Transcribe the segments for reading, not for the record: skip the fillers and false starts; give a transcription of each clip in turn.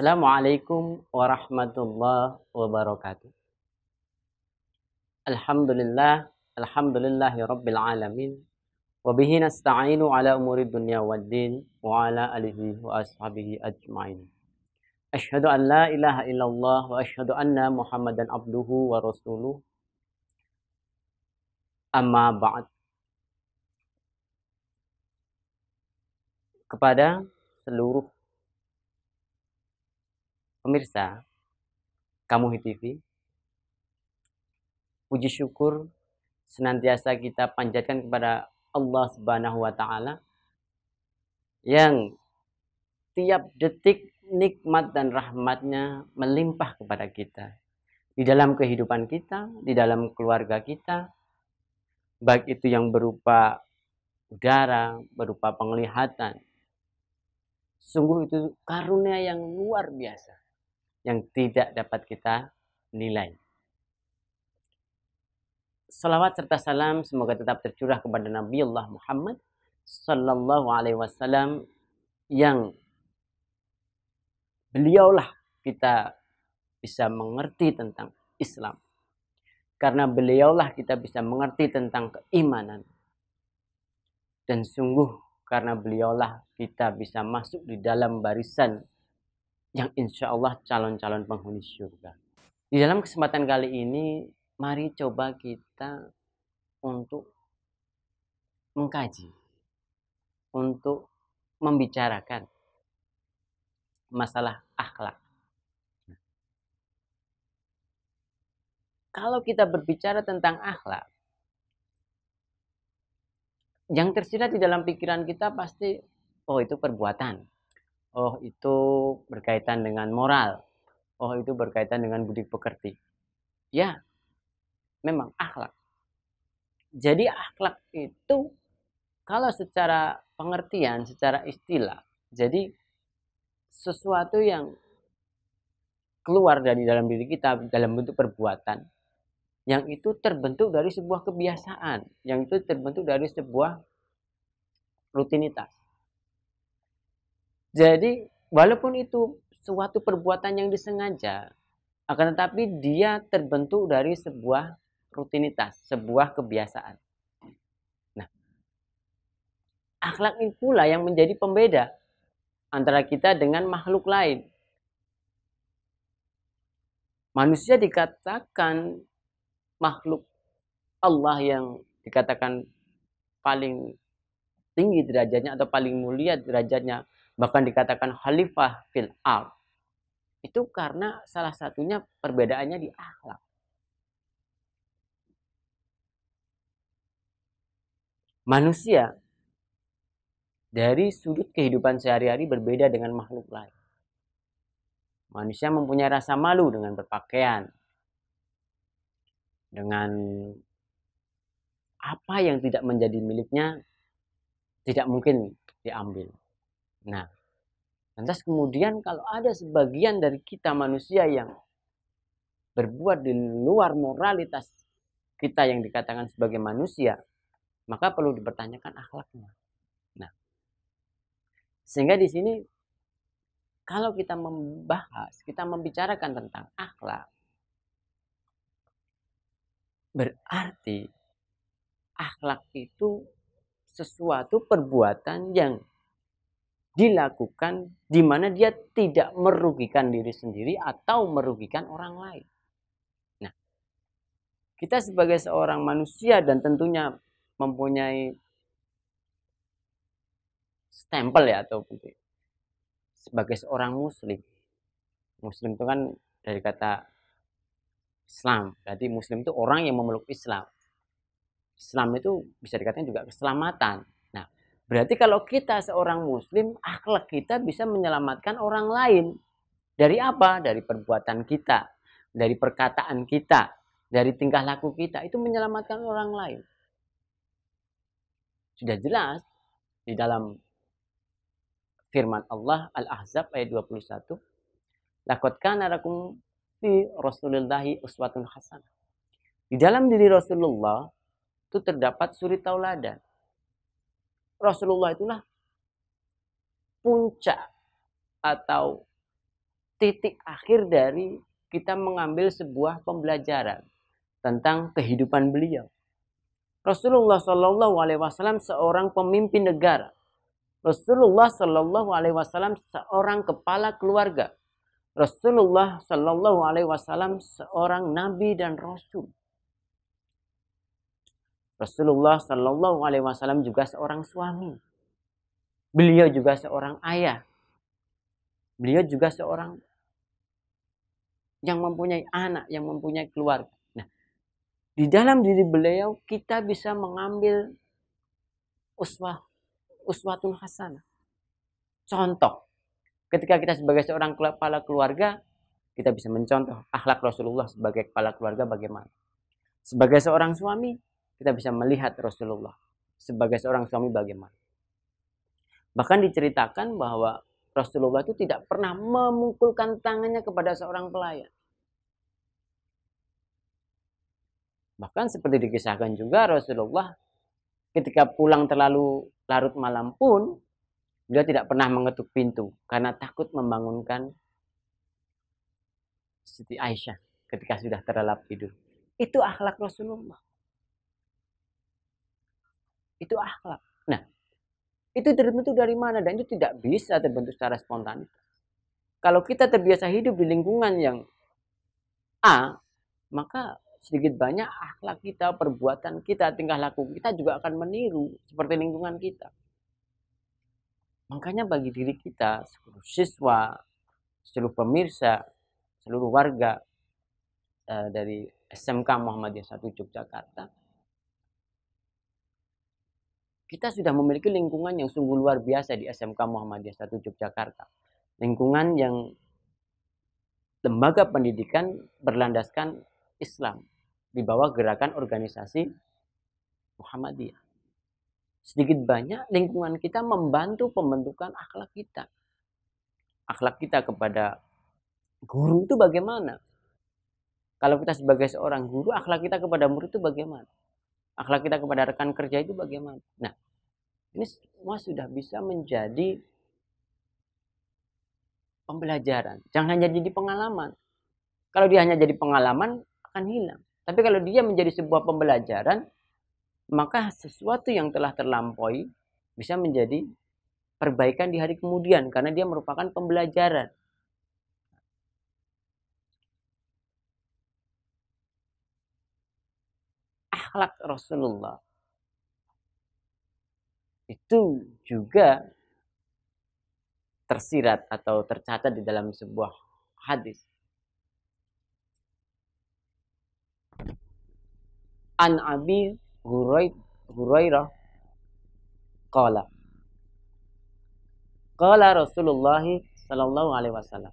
Assalamualaikum warahmatullahi wabarakatuh. Alhamdulillah, alhamdulillahi rabbil alamin. Wa bihi nasta'inu ala umuri dunya waddin wa ala alihi wa ashabihi ajma'in. Asyhadu an la ilaha illallah wa asyhadu anna Muhammadan abduhu wa rasuluh. Amma ba'd. Kepada seluruh pemirsa Kamuhi TV, puji syukur senantiasa kita panjatkan kepada Allah Subhanahu wa taala yang tiap detik nikmat dan rahmatnya melimpah kepada kita di dalam kehidupan kita, di dalam keluarga kita, baik itu yang berupa udara, berupa penglihatan. Sungguh itu karunia yang luar biasa yang tidak dapat kita nilai. Salawat serta salam semoga tetap tercurah kepada Nabi Allah Muhammad sallallahu alaihi wasallam yang beliaulah kita bisa mengerti tentang Islam. Karena beliaulah kita bisa mengerti tentang keimanan. Dan sungguh karena beliaulah kita bisa masuk di dalam barisan yang insya Allah calon-calon penghuni surga. Di dalam kesempatan kali ini, mari coba kita untuk mengkaji, untuk membicarakan masalah akhlak. Kalau kita berbicara tentang akhlak, yang tersirat di dalam pikiran kita pasti, oh itu perbuatan, oh itu berkaitan dengan moral, oh itu berkaitan dengan budi pekerti. Ya, memang akhlak. Jadi akhlak itu kalau secara pengertian, secara istilah, jadi sesuatu yang keluar dari dalam diri kita dalam bentuk perbuatan, yang itu terbentuk dari sebuah kebiasaan, yang itu terbentuk dari sebuah rutinitas. Jadi walaupun itu suatu perbuatan yang disengaja, akan tetapi dia terbentuk dari sebuah rutinitas, sebuah kebiasaan. Nah, akhlak ini pula yang menjadi pembeda antara kita dengan makhluk lain. Manusia dikatakan makhluk Allah yang dikatakan paling tinggi derajatnya atau paling mulia derajatnya, bahkan dikatakan khalifah fil ard. Itu karena salah satunya perbedaannya di akhlak. Manusia dari sudut kehidupan sehari-hari berbeda dengan makhluk lain. Manusia mempunyai rasa malu dengan berpakaian, dengan apa yang tidak menjadi miliknya tidak mungkin diambil. Nah, lantas kemudian kalau ada sebagian dari kita manusia yang berbuat di luar moralitas kita yang dikatakan sebagai manusia, maka perlu dipertanyakan akhlaknya. Nah, sehingga di sini kalau kita membahas, kita membicarakan tentang akhlak, berarti akhlak itu sesuatu perbuatan yang dilakukan di mana dia tidak merugikan diri sendiri atau merugikan orang lain. Nah, kita sebagai seorang manusia dan tentunya mempunyai stempel ya atau sebagai seorang muslim. Muslim itu kan dari kata Islam. Jadi muslim itu orang yang memeluk Islam. Islam itu bisa dikatakan juga keselamatan. Nah, berarti kalau kita seorang muslim, akhlak kita bisa menyelamatkan orang lain. Dari apa? Dari perbuatan kita, dari perkataan kita, dari tingkah laku kita. Itu menyelamatkan orang lain. Sudah jelas di dalam firman Allah Al-Ahzab ayat 21. Laqad kana lakum fi Rasulillahi uswatun hasanah. Di dalam diri Rasulullah itu terdapat suri tauladan. Rasulullah itulah puncak atau titik akhir dari kita mengambil sebuah pembelajaran tentang kehidupan beliau. Rasulullah Shallallahu Alaihi Wasallam seorang pemimpin negara. Rasulullah Shallallahu Alaihi Wasallam seorang kepala keluarga. Rasulullah Shallallahu Alaihi Wasallam seorang nabi dan rasul. Rasulullah Shallallahu Alaihi Wasallam juga seorang suami. Beliau juga seorang ayah. Beliau juga seorang yang mempunyai anak, yang mempunyai keluarga. Nah, di dalam diri beliau kita bisa mengambil uswatun hasanah. Contoh, ketika kita sebagai seorang kepala keluarga, kita bisa mencontoh akhlak Rasulullah sebagai kepala keluarga bagaimana. Sebagai seorang suami, kita bisa melihat Rasulullah sebagai seorang suami bagaimana. Bahkan diceritakan bahwa Rasulullah itu tidak pernah memukulkan tangannya kepada seorang pelayan. Bahkan seperti dikisahkan juga Rasulullah ketika pulang terlalu larut malam pun beliau tidak pernah mengetuk pintu karena takut membangunkan Siti Aisyah ketika sudah terlelap tidur. Itu akhlak Rasulullah. Itu akhlak. Nah, itu terbentuk dari mana? Dan itu tidak bisa terbentuk secara spontan. Kalau kita terbiasa hidup di lingkungan yang A, maka sedikit banyak akhlak kita, perbuatan kita, tingkah laku kita juga akan meniru seperti lingkungan kita. Makanya bagi diri kita, seluruh siswa, seluruh pemirsa, seluruh warga dari SMK Muhammadiyah 1 Yogyakarta, kita sudah memiliki lingkungan yang sungguh luar biasa di SMK Muhammadiyah 1 Yogyakarta. Lingkungan yang lembaga pendidikan berlandaskan Islam di bawah gerakan organisasi Muhammadiyah. Sedikit banyak lingkungan kita membantu pembentukan akhlak kita. Akhlak kita kepada guru itu bagaimana? Kalau kita sebagai seorang guru, akhlak kita kepada murid itu bagaimana? Akhlak kita kepada rekan kerja itu bagaimana? Nah, ini semua sudah bisa menjadi pembelajaran. Jangan hanya jadi pengalaman. Kalau dia hanya jadi pengalaman, akan hilang. Tapi kalau dia menjadi sebuah pembelajaran, maka sesuatu yang telah terlampaui bisa menjadi perbaikan di hari kemudian. Karena dia merupakan pembelajaran. Akhlak Rasulullah itu juga tersirat atau tercatat di dalam sebuah hadis. An Abi Hurairah qala Rasulullah sallallahu alaihi wasallam,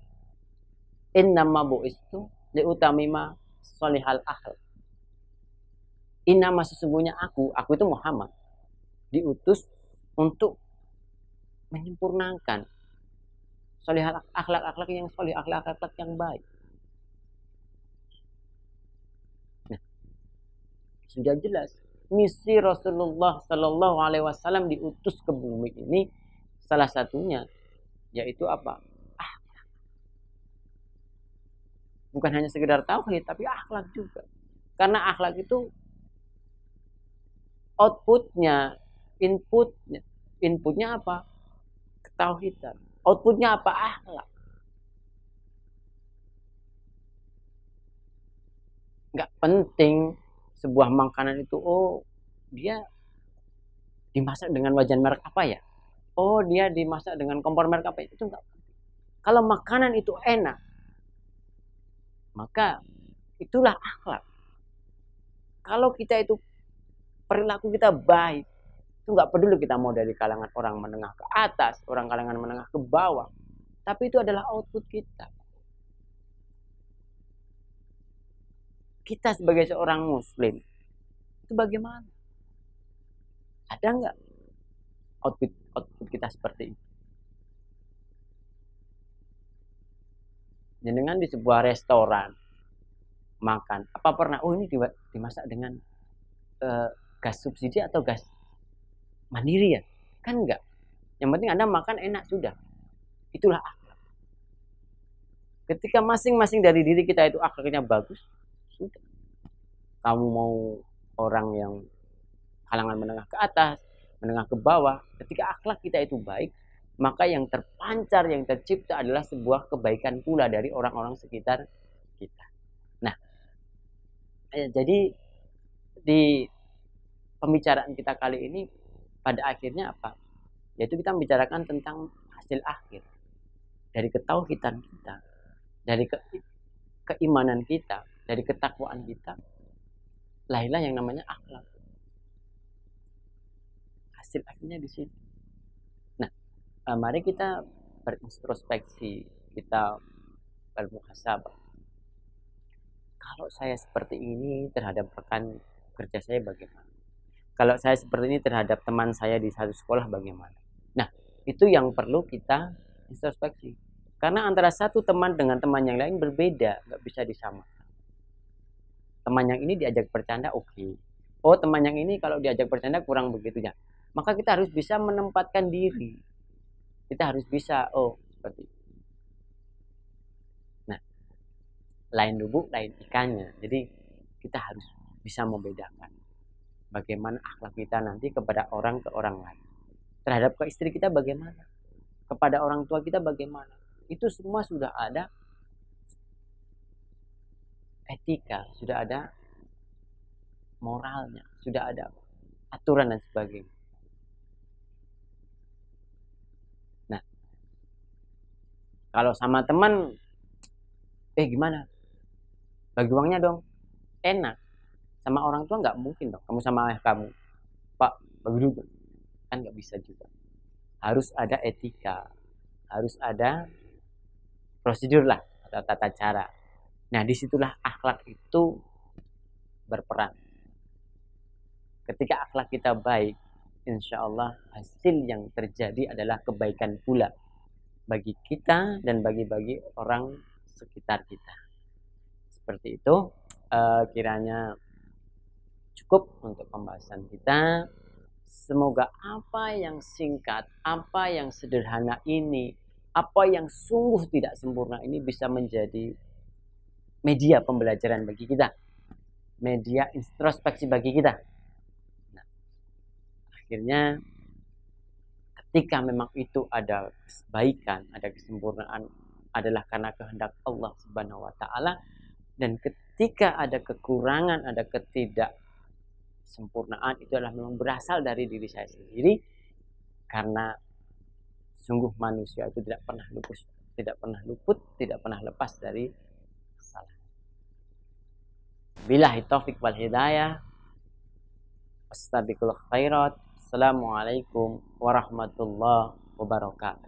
innama bu'istu liutamima sholihal akhlak. Innama sesungguhnya aku itu Muhammad, diutus untuk menyempurnakan sholihal akhlak-akhlak yang sholih, akhlak-akhlak yang baik. Nah, sudah jelas misi Rasulullah Sallallahu Alaihi Wasallam diutus ke bumi ini salah satunya yaitu apa? Akhlak. Bukan hanya sekedar tauhid, tapi akhlak juga. Karena akhlak itu outputnya, inputnya apa? Ketauhidan. Outputnya apa? Akhlak. Nggak penting sebuah makanan itu, oh dia dimasak dengan wajan merek apa ya? Oh dia dimasak dengan kompor merek apa ya? Itu nggak penting. Kalau makanan itu enak, maka itulah akhlak. Kalau kita itu perilaku kita baik, itu nggak peduli kita mau dari kalangan orang menengah ke atas, orang kalangan menengah ke bawah, tapi itu adalah output kita. Kita sebagai seorang muslim itu bagaimana? Ada nggak output kita seperti itu? Dengan di sebuah restoran makan, apa pernah ini dimasak dengan gas subsidi atau gas mandiri ya? Kan enggak. Yang penting Anda makan enak sudah. Itulah akhlak. Ketika masing-masing dari diri kita itu akhlaknya bagus, sudah. Kamu mau orang yang kalangan menengah ke atas, menengah ke bawah, ketika akhlak kita itu baik, maka yang terpancar, yang tercipta adalah sebuah kebaikan pula dari orang-orang sekitar kita. Nah, jadi di pembicaraan kita kali ini pada akhirnya apa? Yaitu kita membicarakan tentang hasil akhir dari ketauhidan kita, dari keimanan kita, dari ketakwaan kita, lahirlah yang namanya akhlak. Hasil akhirnya di sini. Nah, mari kita berintrospeksi, kita bermuhasabah. Kalau saya seperti ini terhadap rekan kerja saya bagaimana? Kalau saya seperti ini terhadap teman saya di satu sekolah bagaimana? Nah, itu yang perlu kita introspeksi. Karena antara satu teman dengan teman yang lain berbeda, nggak bisa disamakan. Teman yang ini diajak bercanda oke. Oh, teman yang ini kalau diajak bercanda kurang begitu ya. Maka kita harus bisa menempatkan diri. Kita harus bisa, oh seperti itu. Nah, lain lubuk, lain ikannya. Jadi kita harus bisa membedakan bagaimana akhlak kita nanti kepada orang ke orang lain. Terhadap ke istri kita bagaimana? Kepada orang tua kita bagaimana? Itu semua sudah ada etika, sudah ada moralnya, sudah ada aturan dan sebagainya. Nah, kalau sama teman, gimana? Bagi uangnya dong. Enak. Sama orang tua nggak mungkin dong. Kamu sama ayah kamu, Pak, bagi dulu. Kan nggak bisa juga. Harus ada etika, harus ada prosedur lah atau tata cara. Nah, disitulah akhlak itu berperan. Ketika akhlak kita baik, insya Allah hasil yang terjadi adalah kebaikan pula bagi kita dan bagi orang sekitar kita. Seperti itu, kiranya cukup untuk pembahasan kita. Semoga apa yang singkat, apa yang sederhana ini, apa yang sungguh tidak sempurna ini bisa menjadi media pembelajaran bagi kita, media introspeksi bagi kita. Nah, akhirnya ketika memang itu ada kebaikan, ada kesempurnaan, adalah karena kehendak Allah Subhanahu wa Ta'ala, dan ketika ada kekurangan, ada ketidaksempurnaan, itu adalah memang berasal dari diri saya sendiri, karena sungguh manusia itu tidak pernah luput, tidak pernah lepas dari kesalahan. Billahi taufik wal hidayah. Astabiqul khairat. Assalamualaikum warahmatullahi wabarakatuh.